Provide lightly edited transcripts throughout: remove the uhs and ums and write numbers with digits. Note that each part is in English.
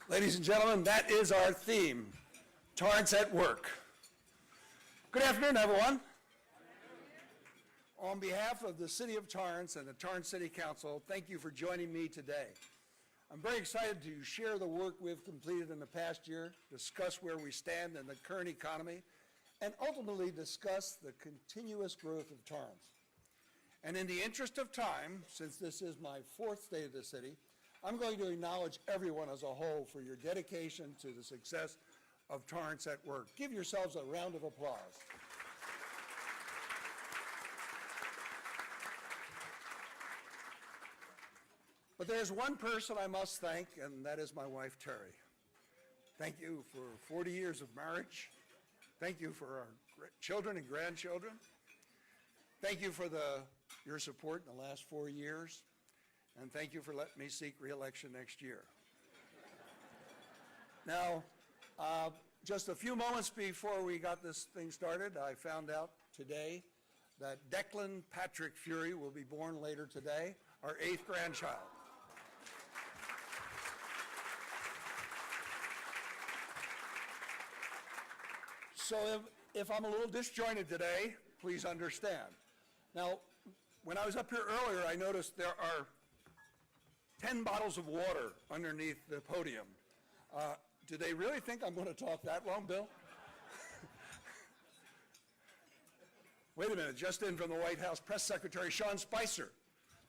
Ladies and gentlemen, that is our theme, Torrance at Work. Good afternoon, everyone. On behalf of the City of Torrance and the Torrance City Council, thank you for joining me today. I'm very excited to share the work we've completed in the past year, discuss where we stand in the current economy, and ultimately discuss the continuous growth of Torrance. And in the interest of time, since this is my fourth State of the City, I'm going to acknowledge everyone as a whole for your dedication to the success of Torrance at Work. Give yourselves a round of applause. But there's one person I must thank, and that is my wife, Terry. Thank you for 40 years of marriage. Thank you for our children and grandchildren. Thank you for your support in the last 4 years. And thank you for letting me seek re-election next year. Now, just a few moments before we got this thing started, I found out today that Declan Patrick Furey will be born later today, our 8th grandchild. So if I'm a little disjointed today, please understand. Now, when I was up here earlier, I noticed there are 10 bottles of water underneath the podium. Do they really think I'm going to talk that long, Bill? Wait a minute, just in from the White House, Press Secretary Sean Spicer.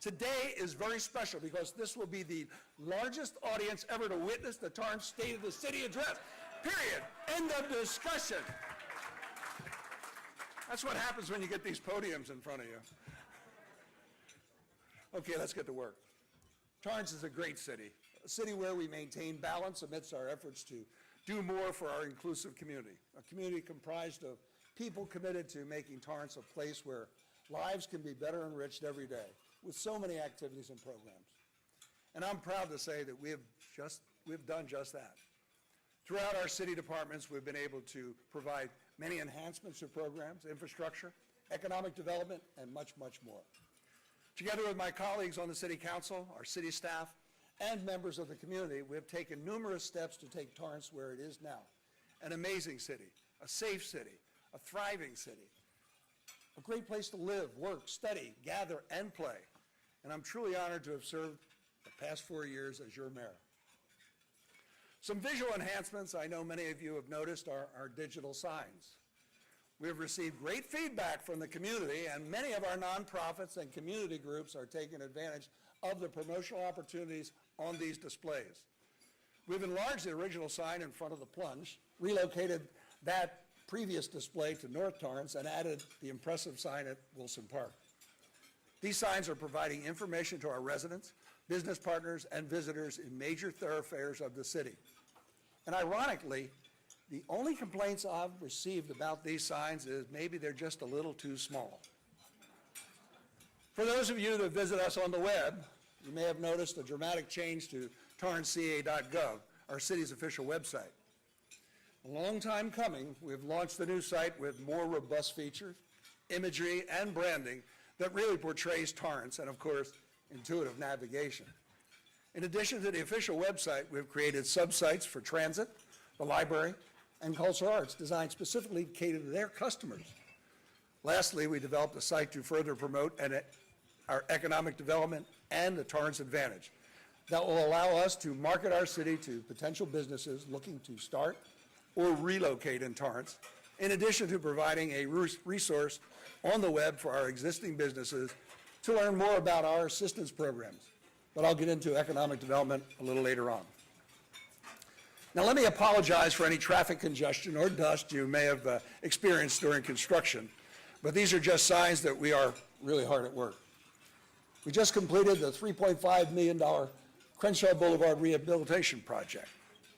Today is very special because this will be the largest audience ever to witness the Torrance State of the City address. Period. End of discussion. That's what happens when you get these podiums in front of you. Okay, let's get to work. Torrance is a great city, a city where we maintain balance amidst our efforts to do more for our inclusive community, a community comprised of people committed to making Torrance a place where lives can be better enriched every day with so many activities and programs. And I'm proud to say that we've done just that. Throughout our city departments, we've been able to provide many enhancements to programs, infrastructure, economic development, and much, much more. Together with my colleagues on the City Council, our city staff, and members of the community, we have taken numerous steps to take Torrance where it is now. An amazing city, a safe city, a thriving city, a great place to live, work, study, gather, and play. And I'm truly honored to have served the past 4 years as your mayor. Some visual enhancements I know many of you have noticed are our digital signs. We have received great feedback from the community, and many of our nonprofits and community groups are taking advantage of the promotional opportunities on these displays. We've enlarged the original sign in front of the plunge, relocated that previous display to North Torrance, and added the impressive sign at Wilson Park. These signs are providing information to our residents, business partners, and visitors in major thoroughfares of the city. And ironically, the only complaints I've received about these signs is maybe they're just a little too small. For those of you that visit us on the web, you may have noticed a dramatic change to torranceca.gov, our city's official website. A long time coming, we've launched the new site with more robust features, imagery, and branding that really portrays Torrance and, of course, intuitive navigation. In addition to the official website, we've created sub-sites for transit, the library, and cultural arts designed specifically to cater to their customers. Lastly, we developed a site to further promote our economic development and the Torrance Advantage that will allow us to market our city to potential businesses looking to start or relocate in Torrance, in addition to providing a resource on the web for our existing businesses to learn more about our assistance programs. But I'll get into economic development a little later on. Now, let me apologize for any traffic congestion or dust you may have experienced during construction, but these are just signs that we are really hard at work. We just completed the $3.5 million Crenshaw Boulevard Rehabilitation Project.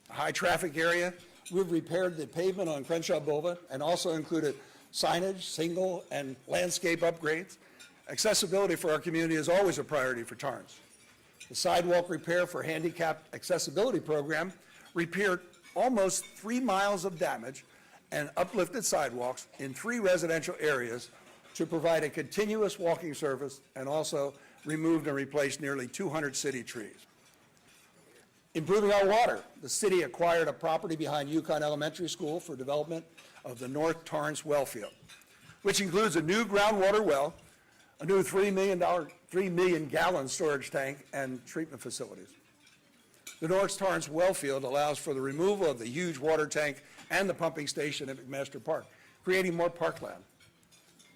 A high traffic area, we've repaired the pavement on Crenshaw Boulevard and also included signage, signal, and landscape upgrades. Accessibility for our community is always a priority for Torrance. The sidewalk repair for handicapped accessibility program repaired almost 3 miles of damage and uplifted sidewalks in 3 residential areas to provide a continuous walking surface and also removed and replaced nearly 200 city trees. Improving our water. The city acquired a property behind Yukon Elementary School for development of the North Torrance well field, which includes a new groundwater well, a new $3 million gallon storage tank, and treatment facilities. The North Torrance well field allows for the removal of the huge water tank and the pumping station at McMaster Park, creating more parkland.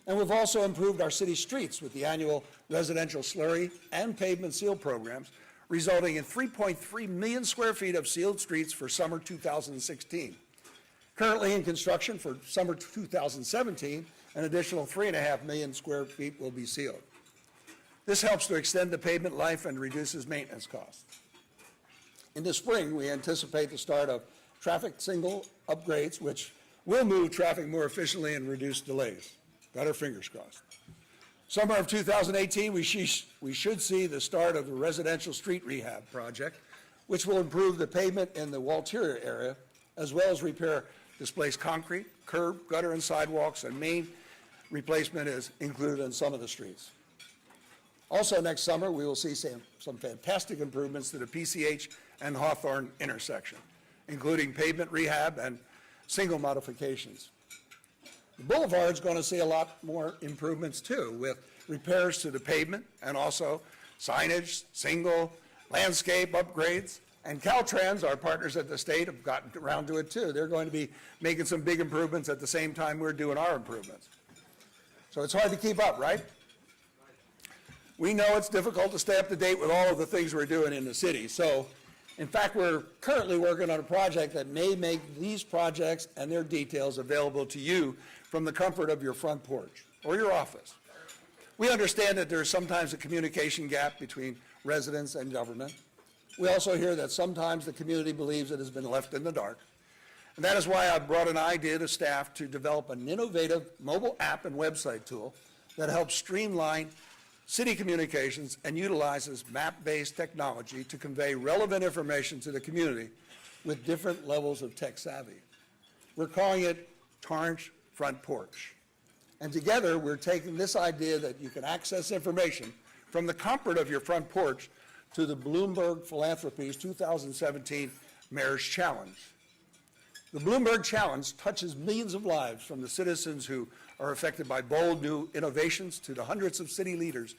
And we've also improved our city streets with the annual residential slurry and pavement seal programs, resulting in 3.3 million square feet of sealed streets for summer 2016. Currently in construction for summer 2017, an additional 3.5 million square feet will be sealed. This helps to extend the pavement life and reduces maintenance costs. In the spring, we anticipate the start of traffic signal upgrades, which will move traffic more efficiently and reduce delays. Got our fingers crossed. Summer of 2018, we should see the start of the residential street rehab project, which will improve the pavement in the Walteria area, as well as repair displaced concrete, curb, gutter, and sidewalks, and main replacement is included in some of the streets. Also next summer, we will see some fantastic improvements to the PCH and Hawthorne intersection, including pavement rehab and single modifications. The boulevard's going to see a lot more improvements too, with repairs to the pavement and also signage, single, landscape upgrades. And Caltrans, our partners at the state, have gotten around to it too. They're going to be making some big improvements at the same time we're doing our improvements. So it's hard to keep up, right? We know it's difficult to stay up to date with all of the things we're doing in the city. So, in fact, we're currently working on a project that may make these projects and their details available to you from the comfort of your front porch or your office. We understand that there's sometimes a communication gap between residents and government. We also hear that sometimes the community believes it has been left in the dark. And that is why I brought an idea to staff to develop an innovative mobile app and website tool that helps streamline city communications and utilizes map-based technology to convey relevant information to the community with different levels of tech savvy. We're calling it Torrance Front Porch. And together, we're taking this idea that you can access information from the comfort of your front porch to the Bloomberg Philanthropies 2017 Mayor's Challenge. The Bloomberg Challenge touches millions of lives, from the citizens who are affected by bold new innovations to the hundreds of city leaders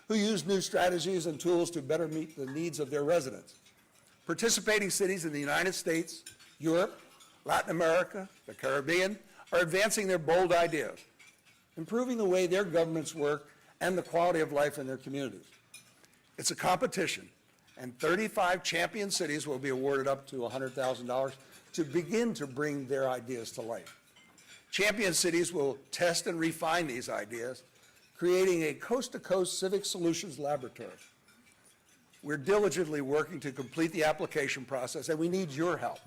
who use new strategies and tools to better meet the needs of their residents. Participating cities in the United States, Europe, Latin America, the Caribbean are advancing their bold ideas, improving the way their governments work and the quality of life in their communities. It's a competition, and 35 champion cities will be awarded up to $100,000 to begin to bring their ideas to life. Champion cities will test and refine these ideas, creating a coast-to-coast civic solutions laboratory. We're diligently working to complete the application process, and we need your help.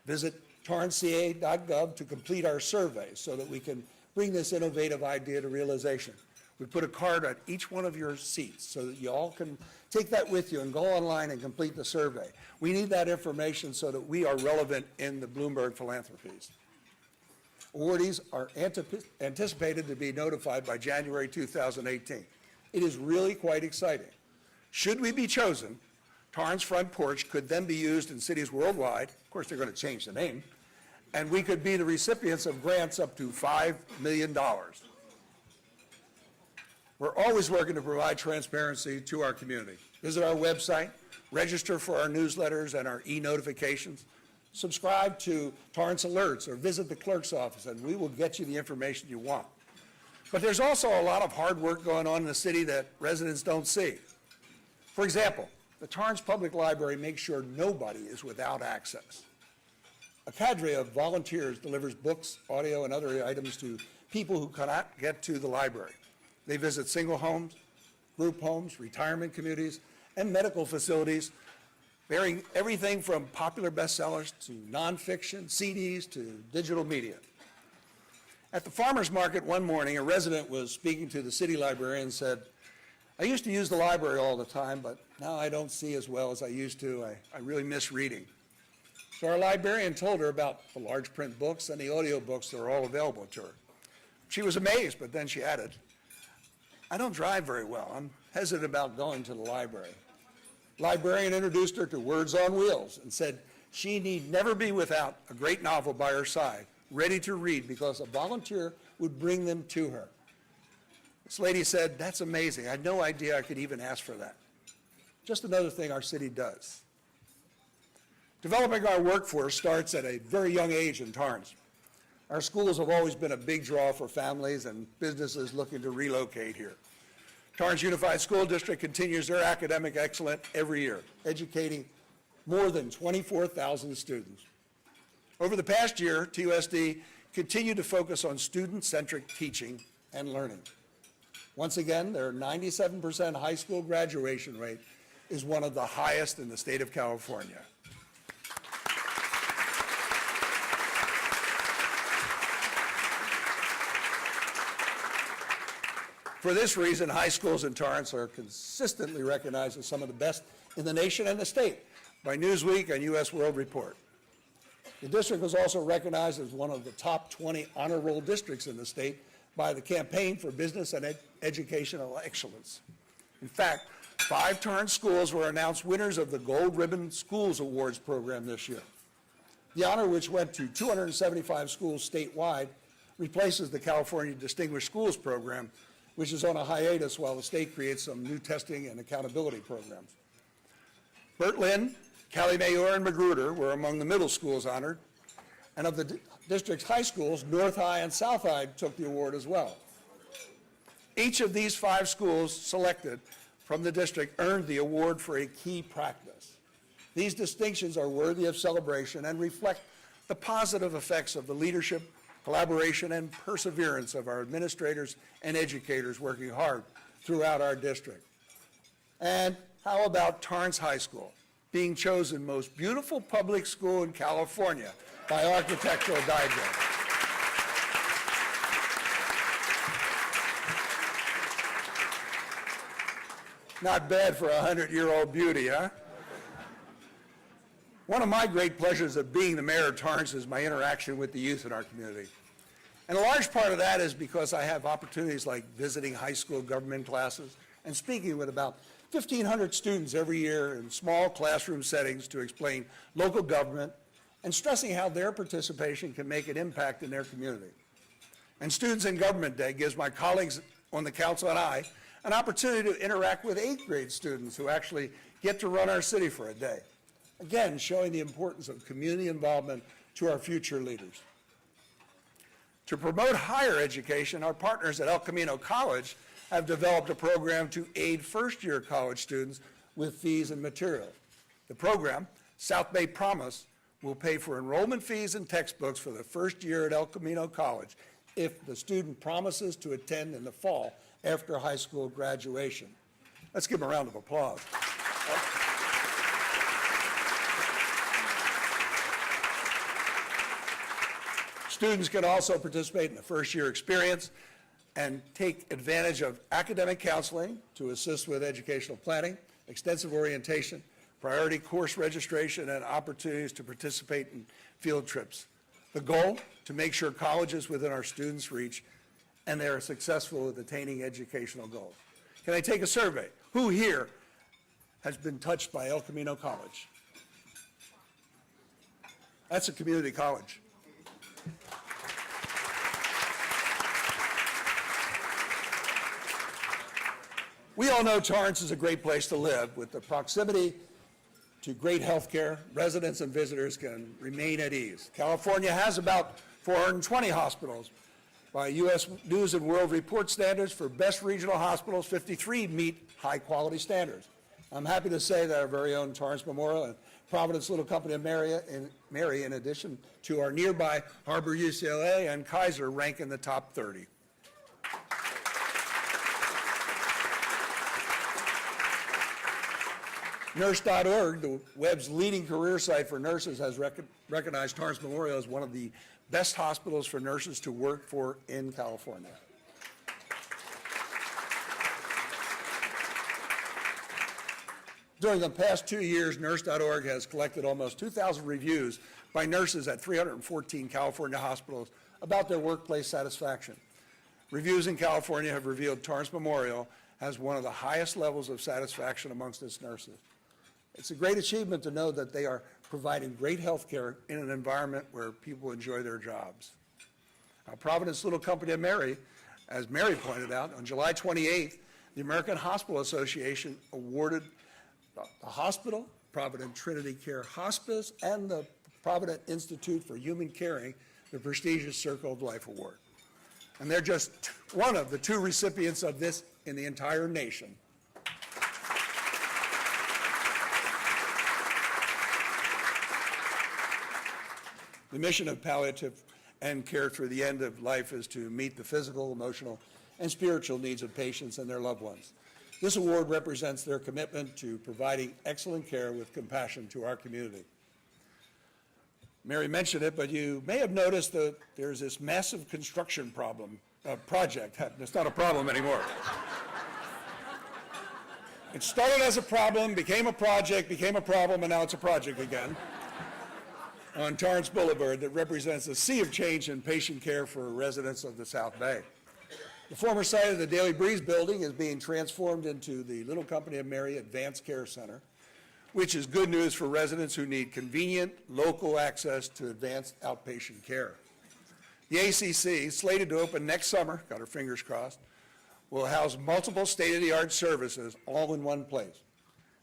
Visit torranceca.gov to complete our survey so that we can bring this innovative idea to realization. We put a card at each one of your seats so that you all can take that with you and go online and complete the survey. We need that information so that we are relevant in the Bloomberg Philanthropies. Awardees are anticipated to be notified by January 2018. It is really quite exciting. Should we be chosen, Torrance Front Porch could then be used in cities worldwide. Of course, they're going to change the name. And we could be the recipients of grants up to $5 million. We're always working to provide transparency to our community. Visit our website, register for our newsletters and our e-notifications, subscribe to Torrance Alerts, or visit the clerk's office, and we will get you the information you want. But there's also a lot of hard work going on in the city that residents don't see. For example, the Torrance Public Library makes sure nobody is without access. A cadre of volunteers delivers books, audio, and other items to people who cannot get to the library. They visit single homes, group homes, retirement communities, and medical facilities, bearing everything from popular bestsellers to nonfiction, CDs, to digital media. At the farmer's market one morning, a resident was speaking to the city librarian and said, "I used to use the library all the time, but now I don't see as well as I used to. I really miss reading." So our librarian told her about the large print books and the audio books that are all available to her. She was amazed, but then she added, "I don't drive very well. I'm hesitant about going to the library." Librarian introduced her to Words on Wheels and said she need never be without a great novel by her side, ready to read because a volunteer would bring them to her. This lady said, "That's amazing. I had no idea I could even ask for that." Just another thing our city does. Developing our workforce starts at a very young age in Torrance. Our schools have always been a big draw for families and businesses looking to relocate here. Torrance Unified School District continues their academic excellence every year, educating more than 24,000 students. Over the past year, TUSD continued to focus on student-centric teaching and learning. Once again, their 97% high school graduation rate is one of the highest in the state of California. For this reason, high schools in Torrance are consistently recognized as some of the best in the nation and the state by Newsweek and U.S. World Report. The district was also recognized as one of the top 20 honor roll districts in the state by the Campaign for Business and Educational Excellence. In fact, 5 Torrance schools were announced winners of the Gold Ribbon Schools Awards program this year. The honor, which went to 275 schools statewide, replaces the California Distinguished Schools program, which is on a hiatus while the state creates some new testing and accountability programs. Burt Lynn, Cali Mayor, and Magruder were among the middle schools honored, and of the district's high schools, North High and South High took the award as well. Each of these 5 schools selected from the district earned the award for a key practice. These distinctions are worthy of celebration and reflect the positive effects of the leadership, collaboration, and perseverance of our administrators and educators working hard throughout our district. And how about Torrance High School, being chosen most beautiful public school in California by Architectural Digest? Not bad for a 100-year-old beauty, huh? One of my great pleasures of being the mayor of Torrance is my interaction with the youth in our community. And a large part of that is because I have opportunities like visiting high school government classes and speaking with about 1,500 students every year in small classroom settings to explain local government and stressing how their participation can make an impact in their community. And Students in Government Day gives my colleagues on the council and I an opportunity to interact with 8th grade students who actually get to run our city for a day. Again, showing the importance of community involvement to our future leaders. To promote higher education, our partners at El Camino College have developed a program to aid first-year college students with fees and material. The program, South Bay Promise, will pay for enrollment fees and textbooks for the first year at El Camino College if the student promises to attend in the fall after high school graduation. Let's give them a round of applause. Students can also participate in the first-year experience and take advantage of academic counseling to assist with educational planning, extensive orientation, priority course registration, and opportunities to participate in field trips. The goal, to make sure colleges within our students' reach and they are successful with attaining educational goals. Can I take a survey? Who here has been touched by El Camino College? That's a community college. We all know Torrance is a great place to live. With the proximity to great health care, residents and visitors can remain at ease. California has about 420 hospitals. By U.S. News and World Report standards, for best regional hospitals, 53 meet high-quality standards. I'm happy to say that our very own Torrance Memorial and Providence Little Company of Mary, in addition to our nearby Harbor UCLA and Kaiser, rank in the top 30. Nurse.org, the web's leading career site for nurses, has recognized Torrance Memorial as one of the best hospitals for nurses to work for in California. During the past 2 years, Nurse.org has collected almost 2,000 reviews by nurses at 314 California hospitals about their workplace satisfaction. Reviews in California have revealed Torrance Memorial has one of the highest levels of satisfaction amongst its nurses. It's a great achievement to know that they are providing great health care in an environment where people enjoy their jobs. Now, Providence Little Company of Mary, as Mary pointed out, on July 28th, the American Hospital Association awarded the hospital, Provident Trinity Care Hospice, and the Provident Institute for Human Caring the prestigious Circle of Life Award. And they're just one of the 2 recipients of this in the entire nation. The mission of palliative and care through the end of life is to meet the physical, emotional, and spiritual needs of patients and their loved ones. This award represents their commitment to providing excellent care with compassion to our community. Mary mentioned it, but you may have noticed that there's this massive construction project. It's not a problem anymore. It started as a problem, became a project, became a problem, and now it's a project again on Torrance Boulevard that represents a sea of change in patient care for residents of the South Bay. The former site of the Daily Breeze building is being transformed into the Little Company of Mary Advanced Care Center, which is good news for residents who need convenient, local access to advanced outpatient care. The ACC, slated to open next summer, got our fingers crossed, will house multiple state-of-the-art services all in one place.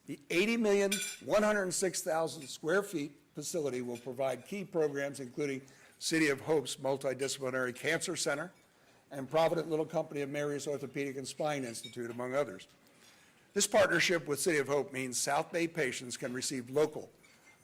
The 80,106,000 square feet facility will provide key programs including City of Hope's Multidisciplinary Cancer Center and Provident Little Company of Mary's Orthopedic and Spine Institute, among others. This partnership with City of Hope means South Bay patients can receive local,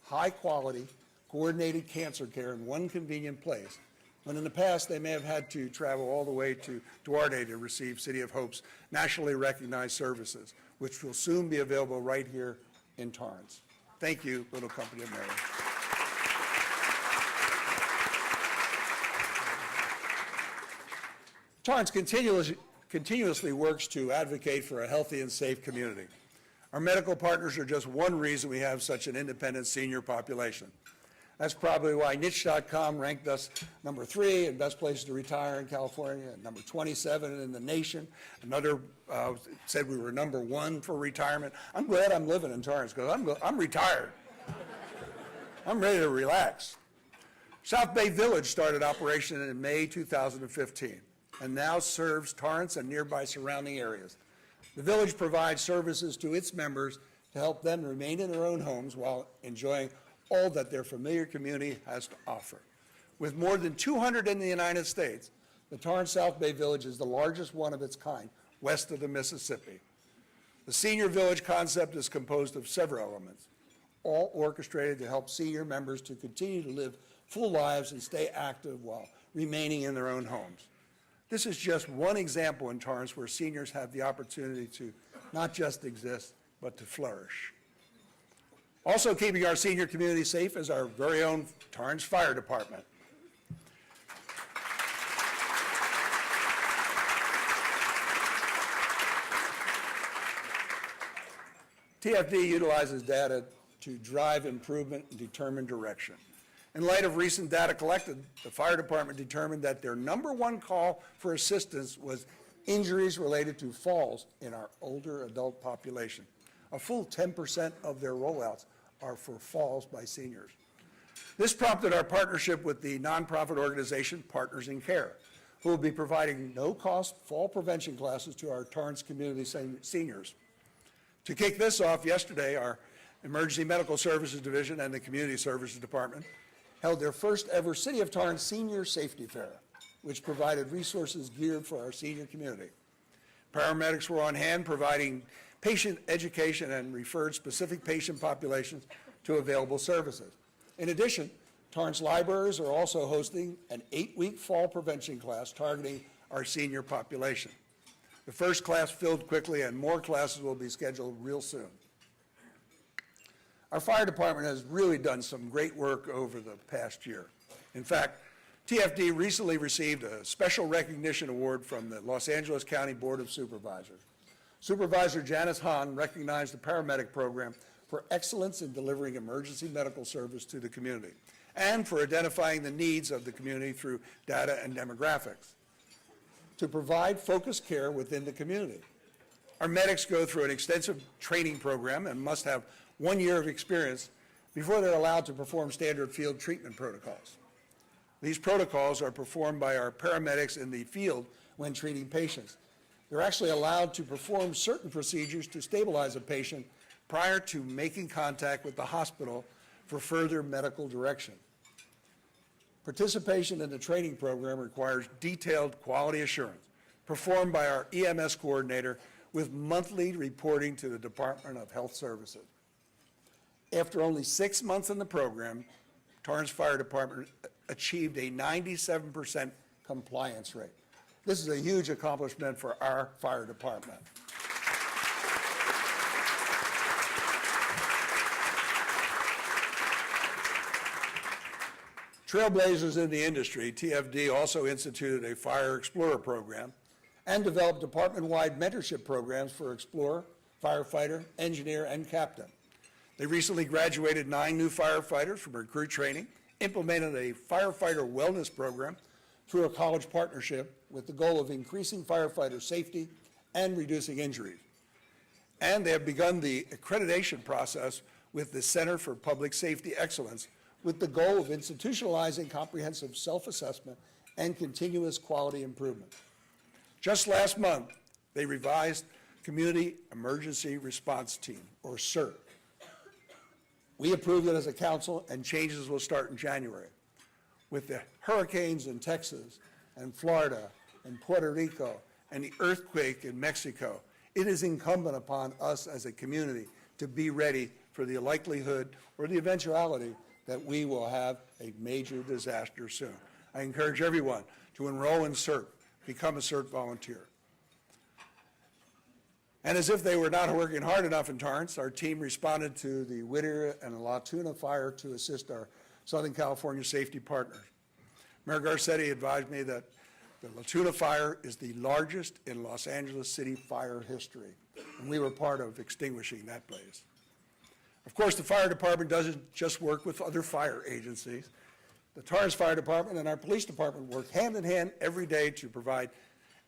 high-quality, coordinated cancer care in one convenient place, when in the past they may have had to travel all the way to Duarte to receive City of Hope's nationally recognized services, which will soon be available right here in Torrance. Thank you, Little Company of Mary. Torrance continuously works to advocate for a healthy and safe community. Our medical partners are just one reason we have such an independent senior population. That's probably why niche.com ranked us number 3 in best places to retire in California, and number 27 in the nation. Another said we were number 1 for retirement. I'm glad I'm living in Torrance because I'm retired. I'm ready to relax. South Bay Village started operation in May 2015 and now serves Torrance and nearby surrounding areas. The village provides services to its members to help them remain in their own homes while enjoying all that their familiar community has to offer. With more than 200 in the United States, the Torrance-South Bay Village is the largest one of its kind west of the Mississippi. The senior village concept is composed of several elements, all orchestrated to help senior members to continue to live full lives and stay active while remaining in their own homes. This is just one example in Torrance where seniors have the opportunity to not just exist, but to flourish. Also keeping our senior community safe is our very own Torrance Fire Department. TFD utilizes data to drive improvement and determine direction. In light of recent data collected, the fire department determined that their number 1 call for assistance was injuries related to falls in our older adult population. A full 10% of their rollouts are for falls by seniors. This prompted our partnership with the nonprofit organization Partners in Care, who will be providing no-cost fall prevention classes to our Torrance community seniors. To kick this off, yesterday, our Emergency Medical Services Division and the Community Services Department held their first ever City of Torrance Senior Safety Fair, which provided resources geared for our senior community. Paramedics were on hand providing patient education and referred specific patient populations to available services. In addition, Torrance libraries are also hosting an 8-week fall prevention class targeting our senior population. The first class filled quickly and more classes will be scheduled real soon. Our fire department has really done some great work over the past year. In fact, TFD recently received a special recognition award from the Los Angeles County Board of Supervisors. Supervisor Janice Hahn recognized the paramedic program for excellence in delivering emergency medical service to the community and for identifying the needs of the community through data and demographics to provide focused care within the community. Our medics go through an extensive training program and must have 1 year of experience before they're allowed to perform standard field treatment protocols. These protocols are performed by our paramedics in the field when treating patients. They're actually allowed to perform certain procedures to stabilize a patient prior to making contact with the hospital for further medical direction. Participation in the training program requires detailed quality assurance performed by our EMS coordinator with monthly reporting to the Department of Health Services. After only 6 months in the program, Torrance Fire Department achieved a 97% compliance rate. This is a huge accomplishment for our fire department. Trailblazers in the industry, TFD also instituted a Fire Explorer program and developed department-wide mentorship programs for Explorer, Firefighter, Engineer, and Captain. They recently graduated 9 new firefighters from recruit training, implemented a Firefighter Wellness program through a college partnership with the goal of increasing firefighter safety and reducing injuries. And they have begun the accreditation process with the Center for Public Safety Excellence with the goal of institutionalizing comprehensive self-assessment and continuous quality improvement. Just last month, they revised Community Emergency Response Team, or CERT. We approved it as a council, and changes will start in January. With the hurricanes in Texas and Florida and Puerto Rico and the earthquake in Mexico, it is incumbent upon us as a community to be ready for the likelihood or the eventuality that we will have a major disaster soon. I encourage everyone to enroll in CERT, become a CERT volunteer. And as if they were not working hard enough in Torrance, our team responded to the Whittier and La Tuna fire to assist our Southern California safety partners. Mayor Garcetti advised me that the La Tuna fire is the largest in Los Angeles City fire history, and we were part of extinguishing that blaze. Of course, the fire department doesn't just work with other fire agencies. The Torrance Fire Department and our police department work hand in hand every day to provide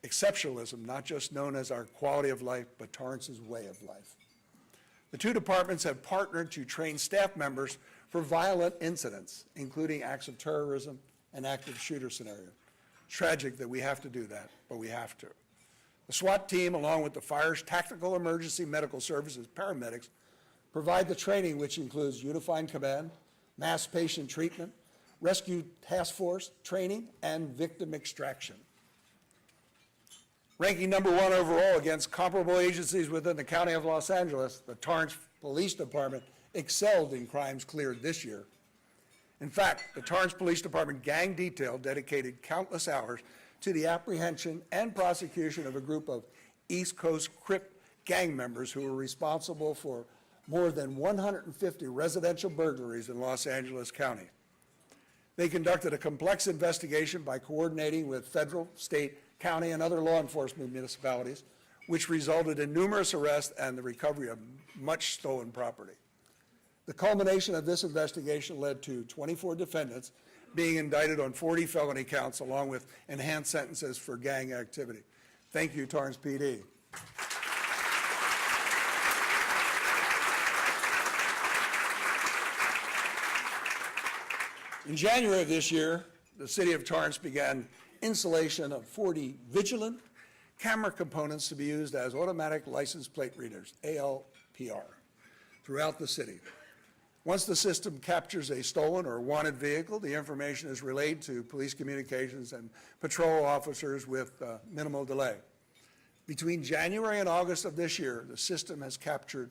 exceptionalism, not just known as our quality of life, but Torrance's way of life. The two departments have partnered to train staff members for violent incidents, including acts of terrorism and active shooter scenarios. Tragic that we have to do that, but we have to. The SWAT team, along with the fire's tactical emergency medical services paramedics, provide the training, which includes unified command, mass patient treatment, rescue task force training, and victim extraction. Ranking number 1 overall against comparable agencies within the County of Los Angeles, the Torrance Police Department excelled in crimes cleared this year. In fact, the Torrance Police Department gang detail dedicated countless hours to the apprehension and prosecution of a group of East Coast Crip gang members who were responsible for more than 150 residential burglaries in Los Angeles County. They conducted a complex investigation by coordinating with federal, state, county, and other law enforcement municipalities, which resulted in numerous arrests and the recovery of much stolen property. The culmination of this investigation led to 24 defendants being indicted on 40 felony counts, along with enhanced sentences for gang activity. Thank you, Torrance PD. In January of this year, the City of Torrance began installation of 40 vigilant camera components to be used as automatic license plate readers, ALPR, throughout the city. Once the system captures a stolen or wanted vehicle, the information is relayed to police communications and patrol officers with minimal delay. Between January and August of this year, the system has captured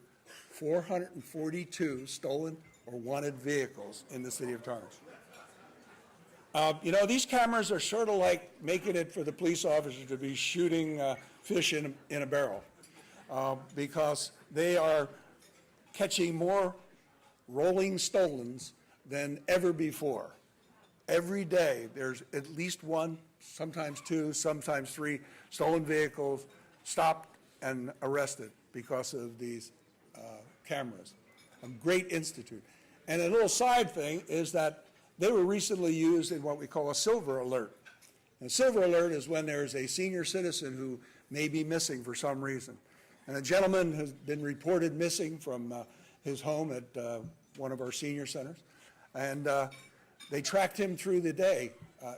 442 stolen or wanted vehicles in the City of Torrance. These cameras are sort of like making it for the police officers to be shooting fish in a barrel because they are catching more rolling stolens than ever before. Every day there's at least 1, sometimes 2, sometimes 3 stolen vehicles stopped and arrested because of these cameras. A great institute. And a little side thing is that they were recently used in what we call a silver alert. And a silver alert is when there's a senior citizen who may be missing for some reason. And a gentleman has been reported missing from his home at one of our senior centers. And they tracked him through the day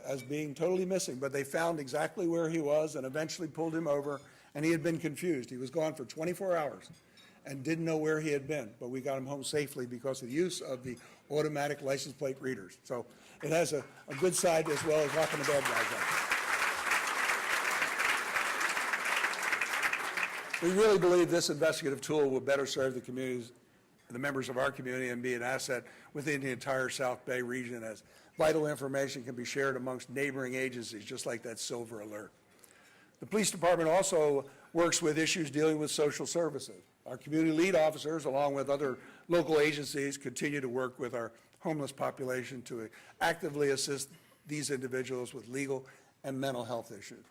as being totally missing, but they found exactly where he was and eventually pulled him over, and he had been confused. He was gone for 24 hours and didn't know where he had been, but we got him home safely because of the use of the automatic license plate readers. So it has a good side as well as locking the bad guys up. We really believe this investigative tool will better serve the communities, the members of our community, and be an asset within the entire South Bay region, as vital information can be shared amongst neighboring agencies, just like that silver alert. The police department also works with issues dealing with social services. Our community lead officers, along with other local agencies, continue to work with our homeless population to actively assist these individuals with legal and mental health issues.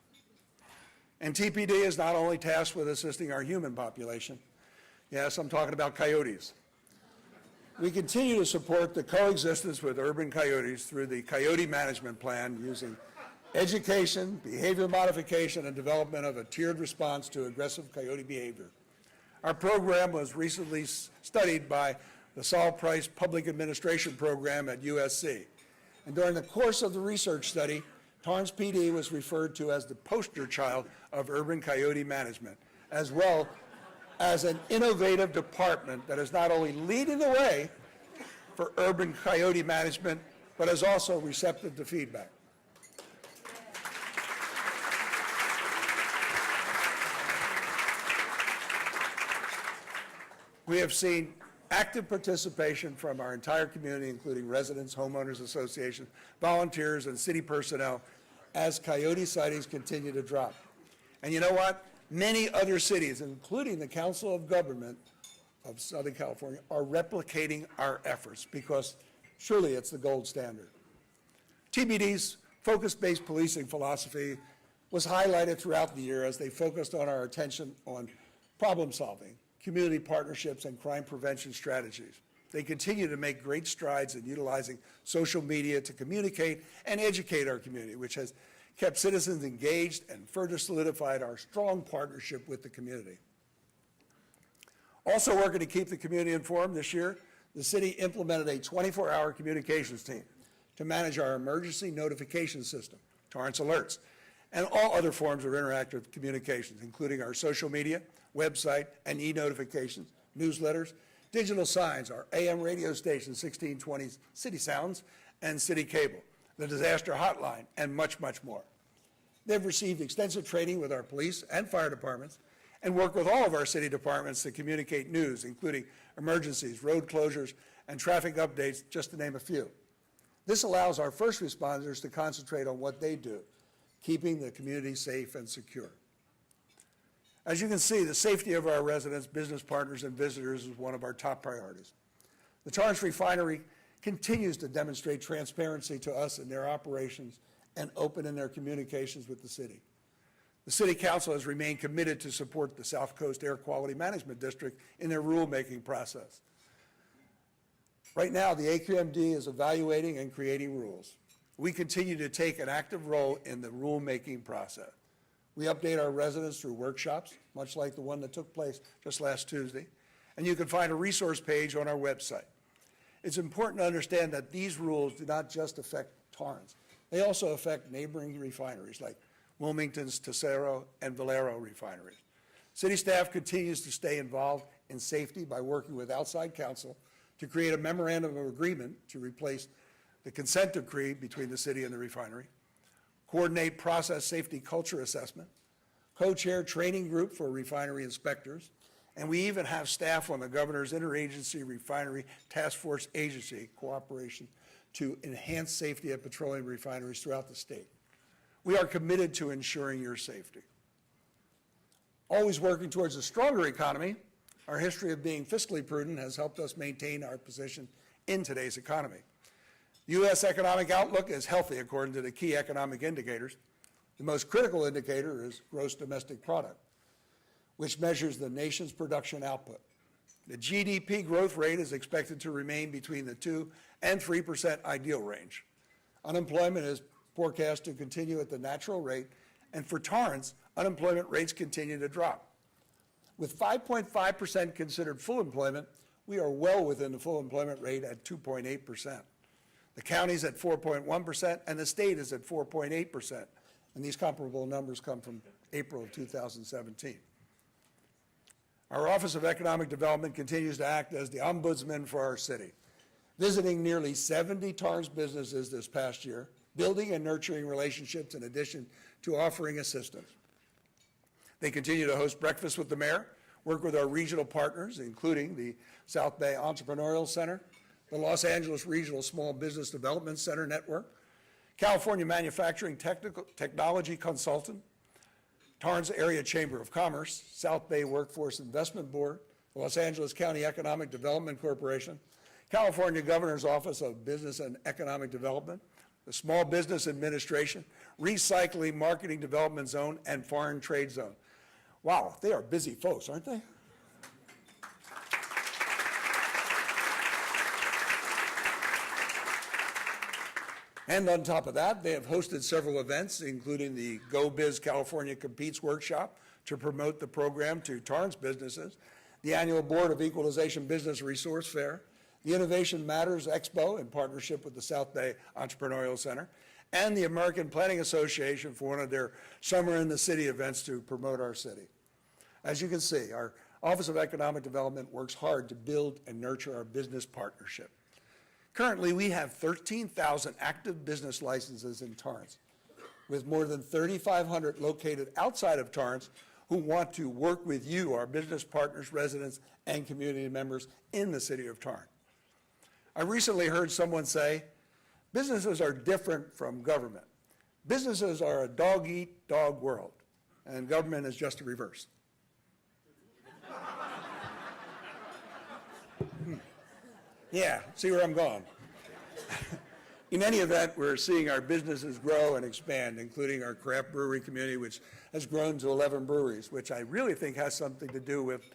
And TPD is not only tasked with assisting our human population. Yes, I'm talking about coyotes. We continue to support the coexistence with urban coyotes through the Coyote Management Plan, using education, behavior modification, and development of a tiered response to aggressive coyote behavior. Our program was recently studied by the Saul Price Public Administration Program at USC. And during the course of the research study, Torrance PD was referred to as the poster child of urban coyote management, as well as an innovative department that is not only leading the way for urban coyote management, but is also receptive to feedback. We have seen active participation from our entire community, including residents, homeowners associations, volunteers, and city personnel, as coyote sightings continue to drop. And you know what? Many other cities, including the Council of Government of Southern California, are replicating our efforts because surely it's the gold standard. TBD's focus-based policing philosophy was highlighted throughout the year as they focused on our attention on problem solving, community partnerships, and crime prevention strategies. They continue to make great strides in utilizing social media to communicate and educate our community, which has kept citizens engaged and further solidified our strong partnership with the community. Also working to keep the community informed this year, the city implemented a 24-hour communications team to manage our emergency notification system, Torrance Alerts, and all other forms of interactive communications, including our social media, website, and e-notifications, newsletters, digital signs, our AM radio station, 1620 City Sounds, and City Cable, the disaster hotline, and much, much more. They've received extensive training with our police and fire departments and work with all of our city departments to communicate news, including emergencies, road closures, and traffic updates, just to name a few. This allows our first responders to concentrate on what they do, keeping the community safe and secure. As you can see, the safety of our residents, business partners, and visitors is one of our top priorities. The Torrance Refinery continues to demonstrate transparency to us in their operations and open in their communications with the city. The City Council has remained committed to support the South Coast Air Quality Management District in their rulemaking process. Right now, the AQMD is evaluating and creating rules. We continue to take an active role in the rulemaking process. We update our residents through workshops, much like the one that took place just last Tuesday, and you can find a resource page on our website. It's important to understand that these rules do not just affect Torrance. They also affect neighboring refineries like Wilmington's Tesoro and Valero refineries. City staff continues to stay involved in safety by working with outside counsel to create a memorandum of agreement to replace the consent decree between the city and the refinery, coordinate process safety culture assessment, co-chair training group for refinery inspectors, and we even have staff on the governor's interagency refinery task force agency cooperation to enhance safety at petroleum refineries throughout the state. We are committed to ensuring your safety. Always working towards a stronger economy, our history of being fiscally prudent has helped us maintain our position in today's economy. The U.S. economic outlook is healthy according to the key economic indicators. The most critical indicator is gross domestic product, which measures the nation's production output. The GDP growth rate is expected to remain between the 2% and 3% ideal range. Unemployment is forecast to continue at the natural rate, and for Torrance, unemployment rates continue to drop. With 5.5% considered full employment, We are well within the full employment rate at 2.8%. The county's at 4.1%, and the state is at 4.8%. And these comparable numbers come from April of 2017. Our Office of Economic Development continues to act as the ombudsman for our city, visiting nearly 70 Torrance businesses this past year, building and nurturing relationships in addition to offering assistance. They continue to host breakfast with the mayor, work with our regional partners, including the South Bay Entrepreneurial Center, the Los Angeles Regional Small Business Development Center Network, California Manufacturing Technology Consultant, Torrance Area Chamber of Commerce, South Bay Workforce Investment Board, Los Angeles County Economic Development Corporation, California Governor's Office of Business and Economic Development, the Small Business Administration, Recycling Marketing Development Zone, and Foreign Trade Zone. Wow, they are busy folks, aren't they? And on top of that, they have hosted several events, including the Go Biz California Competes workshop to promote the program to Torrance businesses, the annual Board of Equalization Business Resource Fair, the Innovation Matters Expo in partnership with the South Bay Entrepreneurial Center, and the American Planning Association for one of their Summer in the City events to promote our city. As you can see, our Office of Economic Development works hard to build and nurture our business partnership. Currently, we have 13,000 active business licenses in Torrance, with more than 3,500 located outside of Torrance who want to work with you, our business partners, residents, and community members in the city of Torrance. I recently heard someone say, businesses are different from government. Businesses are a dog-eat-dog world, and government is just the reverse. Yeah, see where I'm going. In any event, we're seeing our businesses grow and expand, including our craft brewery community, which has grown to 11 breweries, which I really think has something to do with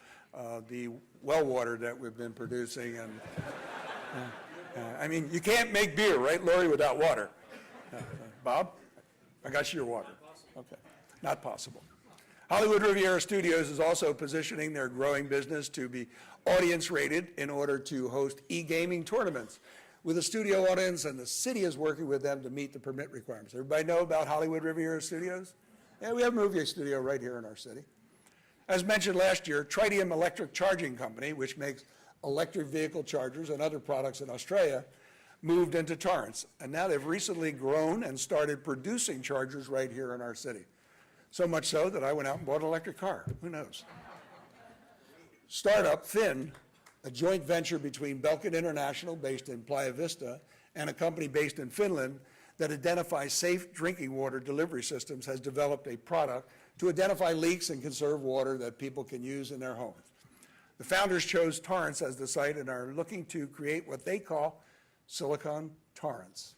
the well water that we've been producing. And I mean, you can't make beer, right, Lori, without water? Bob? I got you your water. Okay, not possible. Hollywood Riviera Studios is also positioning their growing business to be audience-rated in order to host e-gaming tournaments with a studio audience, and the city is working with them to meet the permit requirements. Everybody know about Hollywood Riviera Studios? Yeah, we have a movie studio right here in our city. As mentioned last year, Tritium Electric Charging Company, which makes electric vehicle chargers and other products in Australia, moved into Torrance, and now they've recently grown and started producing chargers right here in our city. So much so that I went out and bought an electric car. Who knows? Startup Finn, a joint venture between Belkin International, based in Playa Vista, and a company based in Finland that identifies safe drinking water delivery systems, has developed a product to identify leaks and conserve water that people can use in their homes. The founders chose Torrance as the site and are looking to create what they call Silicon Torrance.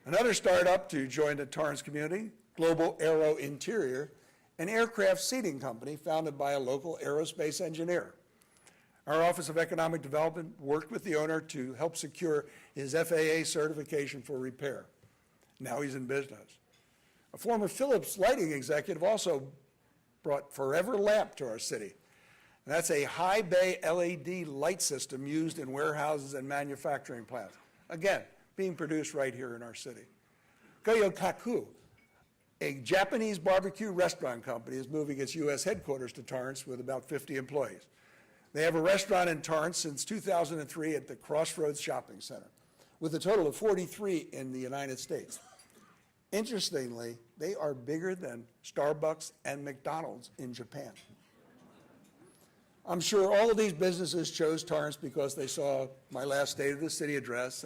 Another startup to join the Torrance community, Global Aero Interior, an aircraft seating company founded by a local aerospace engineer. Our Office of Economic Development worked with the owner to help secure his FAA certification for repair. Now he's in business. A former Philips lighting executive also brought Forever Lamp to our city. And that's a high bay LED light system used in warehouses and manufacturing plants. Again, being produced right here in our city. Goyokaku, a Japanese barbecue restaurant company, is moving its U.S. headquarters to Torrance with about 50 employees. They have a restaurant in Torrance since 2003 at the Crossroads Shopping Center, with a total of 43 in the United States. Interestingly, they are bigger than Starbucks and McDonald's in Japan. I'm sure all of these businesses chose Torrance because they saw my last State of the City address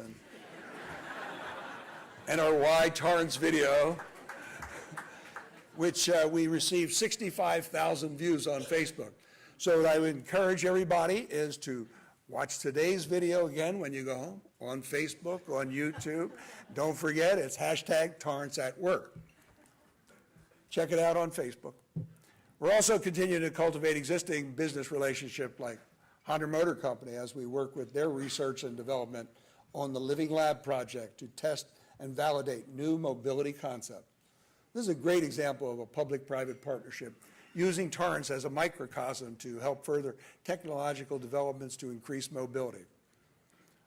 and our Why Torrance video, which we received 65,000 views on Facebook. So what I would encourage everybody is to watch today's video again when you go home, on Facebook, on YouTube. Don't forget, it's #TorranceAtWork. Check it out on Facebook. We're also continuing to cultivate existing business relationships like Honda Motor Company as we work with their research and development on the Living Lab project to test and validate new mobility concepts. This is a great example of a public-private partnership using Torrance as a microcosm to help further technological developments to increase mobility.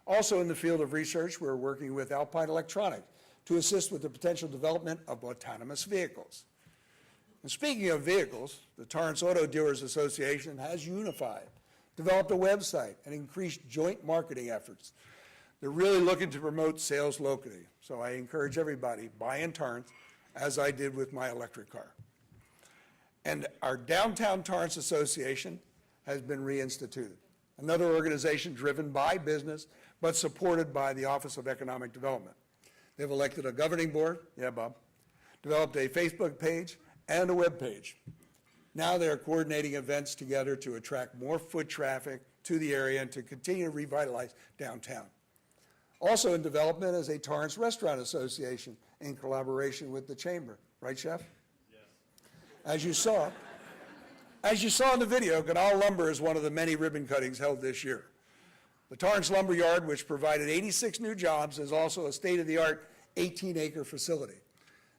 Also in the field of research, we're working with Alpine Electronics to assist with the potential development of autonomous vehicles. And speaking of vehicles, the Torrance Auto Dealers Association has unified, developed a website, and increased joint marketing efforts. They're really looking to promote sales locally. So I encourage everybody, buy in Torrance, as I did with my electric car. And our Downtown Torrance Association has been reinstituted. Another organization driven by business, but supported by the Office of Economic Development. They've elected a governing board, yeah, Bob, developed a Facebook page and a web page. Now they're coordinating events together to attract more foot traffic to the area and to continue to revitalize downtown. Also in development is a Torrance Restaurant Association in collaboration with the Chamber. Right, Chef? Yes. As you saw in the video, Canal Lumber is one of the many ribbon cuttings held this year. The Torrance Lumber Yard, which provided 86 new jobs, is also a state-of-the-art 18-acre facility.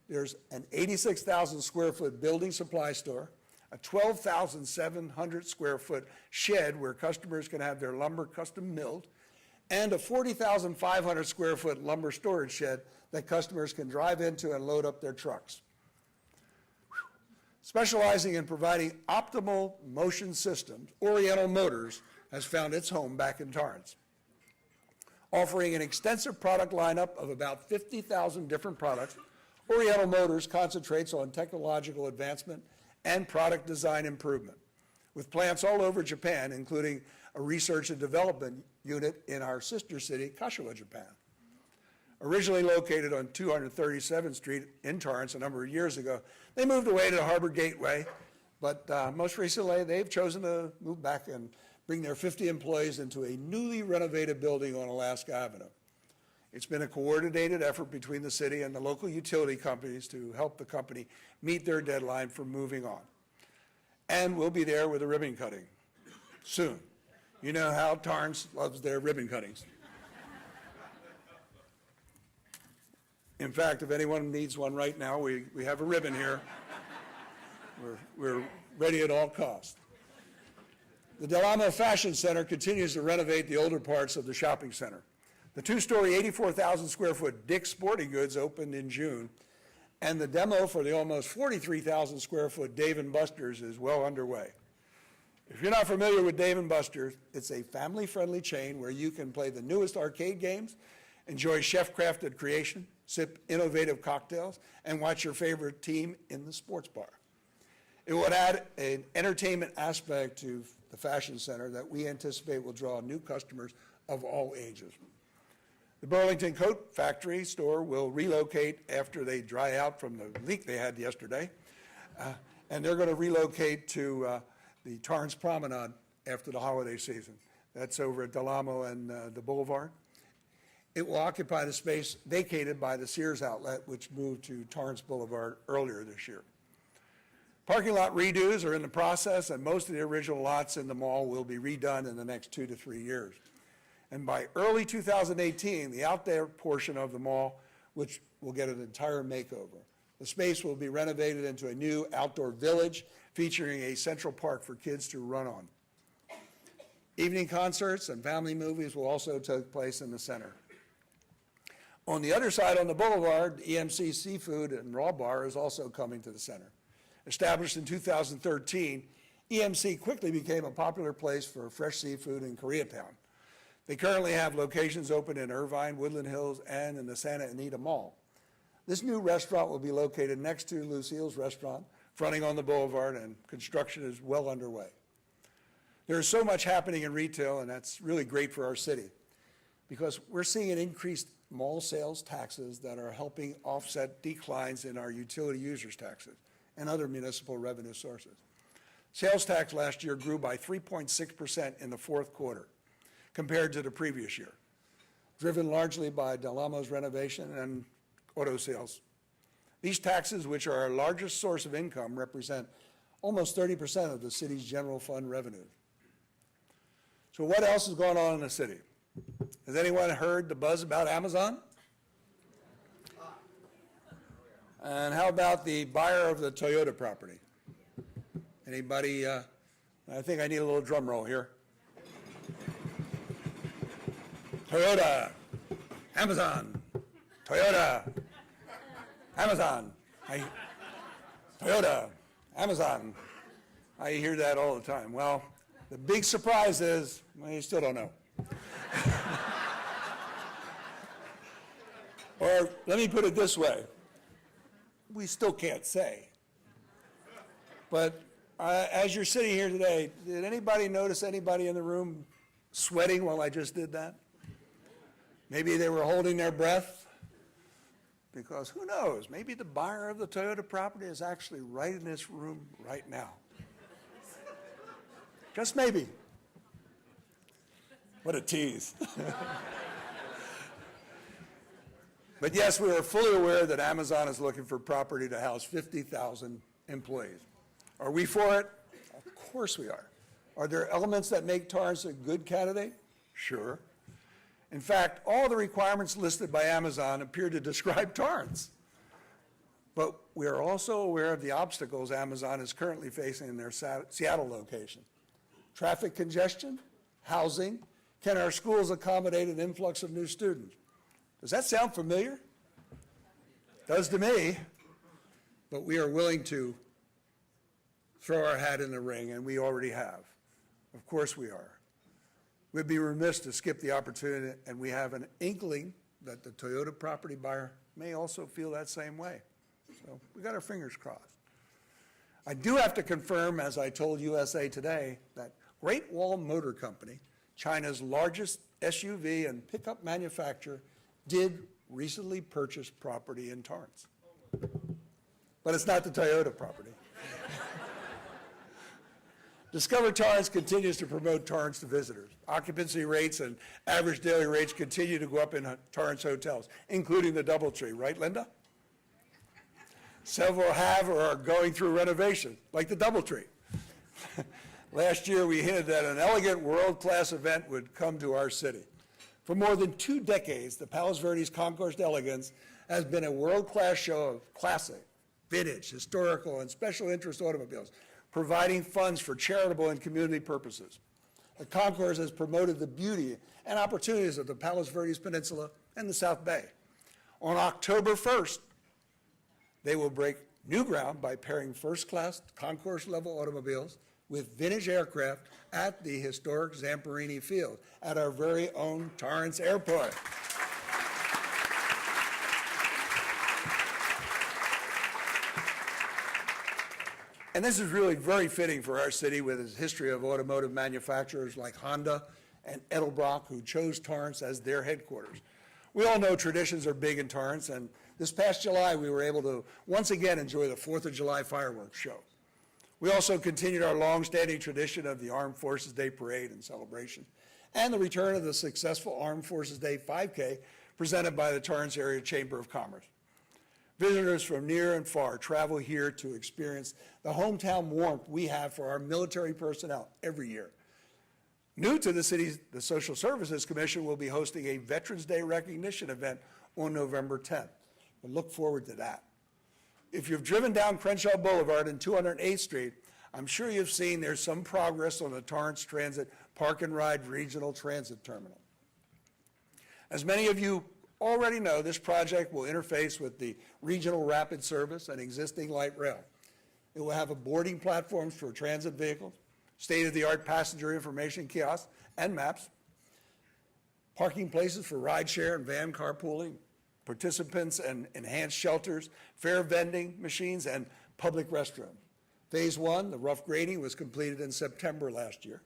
There's an 86,000 square foot building supply store, a 12,700 square foot shed where customers can have their lumber custom milled, and a 40,500 square foot lumber storage shed that customers can drive into and load up their trucks. Specializing in providing optimal motion systems, Oriental Motors has found its home back in Torrance. Offering an extensive product lineup of about 50,000 different products, Oriental Motors concentrates on technological advancement and product design improvement, with plants all over Japan, including a research and development unit in our sister city, Kashiwa, Japan. Originally located on 237th Street in Torrance a number of years ago, they moved away to the Harbor Gateway, but most recently they've chosen to move back and bring their 50 employees into a newly renovated building on Alaska Avenue. It's been a coordinated effort between the city and the local utility companies to help the company meet their deadline for moving on. And we'll be there with a ribbon cutting soon. You know how Torrance loves their ribbon cuttings. In fact, if anyone needs one right now, we have a ribbon here. We're ready at all costs. The Del Amo Fashion Center continues to renovate the older parts of the shopping center. The two-story, 84,000 square foot Dick's Sporting Goods opened in June, and the demo for the almost 43,000 square foot Dave & Buster's is well underway. If you're not familiar with Dave & Buster's, it's a family-friendly chain where you can play the newest arcade games, enjoy chef-crafted creation, sip innovative cocktails, and watch your favorite team in the sports bar. It would add an entertainment aspect to the fashion center that we anticipate will draw new customers of all ages. The Burlington Coat Factory store will relocate after they dry out from the leak they had yesterday, and they're going to relocate to the Torrance Promenade after the holiday season. That's over at Del Amo and the Boulevard. It will occupy the space vacated by the Sears outlet, which moved to Torrance Boulevard earlier this year. Parking lot redos are in the process, and most of the original lots in the mall will be redone in the next 2 to 3 years. And by early 2018, the outdoor portion of the mall, which will get an entire makeover. The space will be renovated into a new outdoor village featuring a central park for kids to run on. Evening concerts and family movies will also take place in the center. On the other side on the boulevard, EMC Seafood and Raw Bar is also coming to the center. Established in 2013, EMC quickly became a popular place for fresh seafood in Koreatown. They currently have locations open in Irvine, Woodland Hills, and in the Santa Anita Mall. This new restaurant will be located next to Lucille's restaurant, fronting on the boulevard, and construction is well underway. There's so much happening in retail, and that's really great for our city, because we're seeing an increased mall sales taxes that are helping offset declines in our utility users taxes and other municipal revenue sources. Sales tax last year grew by 3.6% in the fourth quarter compared to the previous year, driven largely by Del Amo's renovation and auto sales. These taxes, which are our largest source of income, represent almost 30% of the city's general fund revenue. So what else is going on in the city? Has anyone heard the buzz about Amazon? And how about the buyer of the Toyota property? Anybody, I think I need a little drum roll here. Toyota, Amazon, Toyota, Amazon, Toyota, Amazon. I hear that all the time. Well, the big surprise is, well, you still don't know. Or let me put it this way, we still can't say. But as you're sitting here today, did anybody notice anybody in the room sweating while I just did that? Maybe they were holding their breath, because who knows, maybe the buyer of the Toyota property is actually right in this room right now. Just maybe. What a tease. But yes, we are fully aware that Amazon is looking for property to house 50,000 employees. Are we for it? Of course we are. Are there elements that make Torrance a good candidate? Sure. In fact, all the requirements listed by Amazon appear to describe Torrance. But we are also aware of the obstacles Amazon is currently facing in their Seattle location. Traffic congestion, housing, can our schools accommodate an influx of new students? Does that sound familiar? It does to me, but we are willing to throw our hat in the ring, and we already have. Of course we are. We'd be remiss to skip the opportunity, and we have an inkling that the Toyota property buyer may also feel that same way. So we got our fingers crossed. I do have to confirm, as I told USA Today, that Great Wall Motor Company, China's largest SUV and pickup manufacturer, did recently purchase property in Torrance. But it's not the Toyota property. Discover Torrance continues to promote Torrance to visitors. Occupancy rates and average daily rates continue to go up in Torrance hotels, including the DoubleTree, right, Linda? Several have or are going through renovation, like the DoubleTree. Last year, we hinted that an elegant world-class event would come to our city. For more than 2 decades, the Palos Verdes Concours d'Elegance has been a world-class show of classic, vintage, historical, and special interest automobiles, providing funds for charitable and community purposes. The Concours has promoted the beauty and opportunities of the Palos Verdes Peninsula and the South Bay. On October 1st, they will break new ground by pairing first-class concourse-level automobiles with vintage aircraft at the historic Zamperini Field at our very own Torrance Airport. And this is really very fitting for our city with its history of automotive manufacturers like Honda and Edelbrock, who chose Torrance as their headquarters. We all know traditions are big in Torrance, and this past July we were able to once again enjoy the 4th of July fireworks show. We also continued our long-standing tradition of the Armed Forces Day Parade and celebration, and the return of the successful Armed Forces Day 5K presented by the Torrance Area Chamber of Commerce. Visitors from near and far travel here to experience the hometown warmth we have for our military personnel every year. New to the city, the Social Services Commission will be hosting a Veterans Day recognition event on November 10th. We look forward to that. If you've driven down Crenshaw Boulevard and 208th Street, I'm sure you've seen there's some progress on the Torrance Transit Park and Ride Regional Transit Terminal. As many of you already know, this project will interface with the regional rapid service and existing light rail. It will have a boarding platforms for transit vehicles, state-of-the-art passenger information kiosks and maps, parking places for rideshare and van carpooling, participants and enhanced shelters, fare vending machines, and public restrooms. Phase 1, the rough grading, was completed in September last year.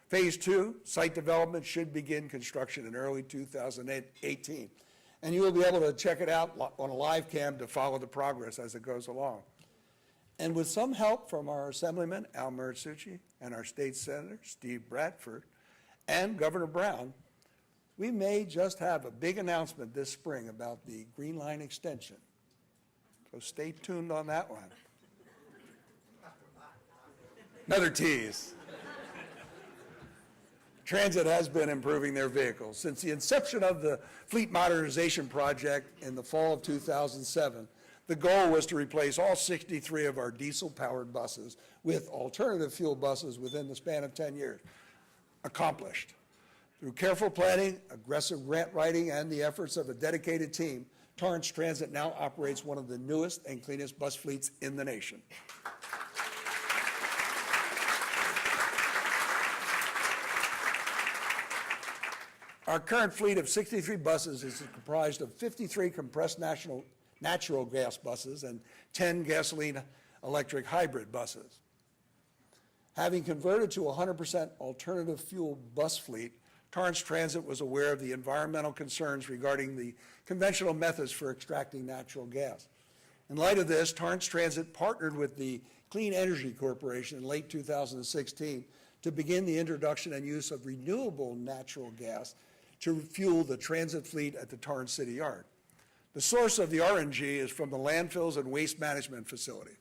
Phase 2, site development, should begin construction in early 2018. And you will be able to check it out on a live cam to follow the progress as it goes along. And with some help from our Assemblyman, Al Marisucci, and our State Senator, Steve Bradford, and Governor Brown, we may just have a big announcement this spring about the Green Line extension. So stay tuned on that one. Another tease. Transit has been improving their vehicles. Since the inception of the fleet modernization project in the fall of 2007, The goal was to replace all 63 of our diesel-powered buses with alternative fuel buses within the span of 10 years. Accomplished. Through careful planning, aggressive grant writing, and the efforts of a dedicated team, Torrance Transit now operates one of the newest and cleanest bus fleets in the nation. Our current fleet of 63 buses is comprised of 53 compressed natural gas buses and 10 gasoline electric hybrid buses. Having converted to a 100% alternative fuel bus fleet, Torrance Transit was aware of the environmental concerns regarding the conventional methods for extracting natural gas. In light of this, Torrance Transit partnered with the Clean Energy Corporation in late 2016 to begin the introduction and use of renewable natural gas to fuel the transit fleet at the Torrance City Yard. The source of the RNG is from the landfills and waste management facility,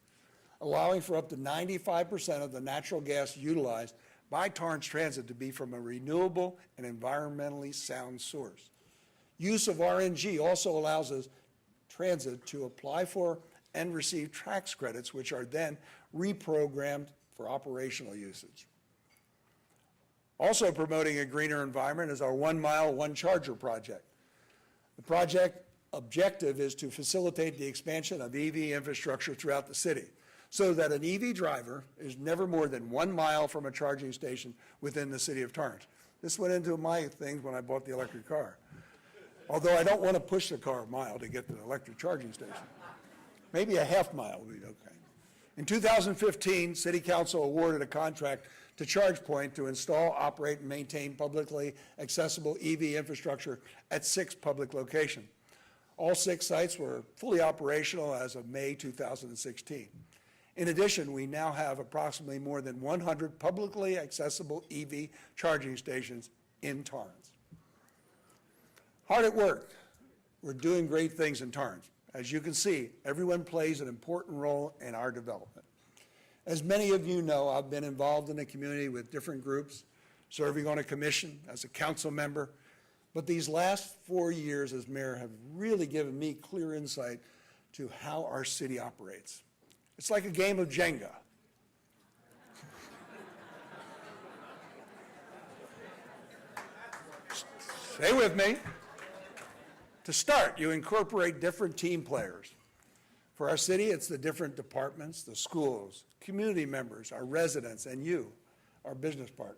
allowing for up to 95% of the natural gas utilized by Torrance Transit to be from a renewable and environmentally sound source. Use of RNG also allows us transit to apply for and receive tax credits, which are then reprogrammed for operational usage. Also promoting a greener environment is our 1 Mile, 1 Charger project. The project objective is to facilitate the expansion of EV infrastructure throughout the city so that an EV driver is never more than 1 mile from a charging station within the city of Torrance. This went into my things when I bought the electric car. Although I don't want to push the car a mile to get to the electric charging station. Maybe a half mile would be okay. In 2015, City Council awarded a contract to ChargePoint to install, operate, and maintain publicly accessible EV infrastructure at 6 public locations. All 6 sites were fully operational as of May 2016. In addition, we now have approximately more than 100 publicly accessible EV charging stations in Torrance. Hard at work. We're doing great things in Torrance. As you can see, everyone plays an important role in our development. As many of you know, I've been involved in the community with different groups, serving on a commission as a council member, but these last 4 years as mayor have really given me clear insight to how our city operates. It's like a game of Jenga. Stay with me. To start, you incorporate different team players. For our city, it's the different departments, the schools, community members, our residents, and you, our business partners.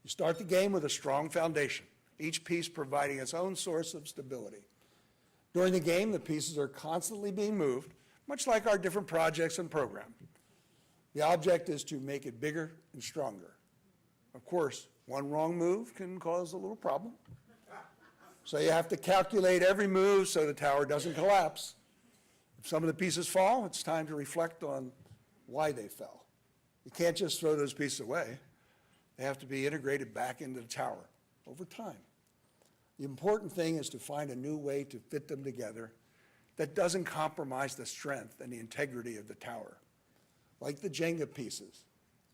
You start the game with a strong foundation, each piece providing its own source of stability. During the game, the pieces are constantly being moved, much like our different projects and programs. The object is to make it bigger and stronger. Of course, one wrong move can cause a little problem. So you have to calculate every move so the tower doesn't collapse. If some of the pieces fall, it's time to reflect on why they fell. You can't just throw those pieces away. They have to be integrated back into the tower over time. The important thing is to find a new way to fit them together that doesn't compromise the strength and the integrity of the tower. Like the Jenga pieces,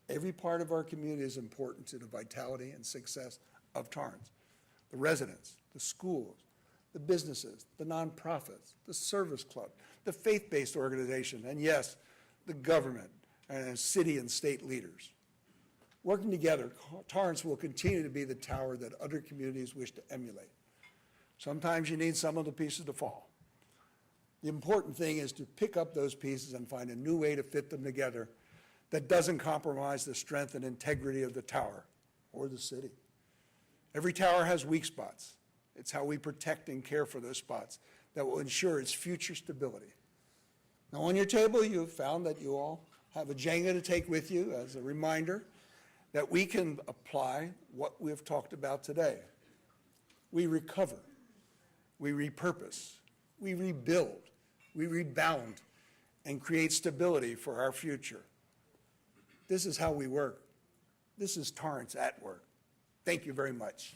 every part of our community is important to the vitality and success of Torrance. The residents, the schools, the businesses, the nonprofits, the service club, the faith-based organization, and yes, the government and city and state leaders. Working together, Torrance will continue to be the tower that other communities wish to emulate. Sometimes you need some of the pieces to fall. The important thing is to pick up those pieces and find a new way to fit them together that doesn't compromise the strength and integrity of the tower or the city. Every tower has weak spots. It's how we protect and care for those spots that will ensure its future stability. Now on your table, you've found that you all have a Jenga to take with you as a reminder that we can apply what we've talked about today. We recover, we repurpose, we rebuild, we rebound, and create stability for our future. This is how we work. This is Torrance at work. Thank you very much.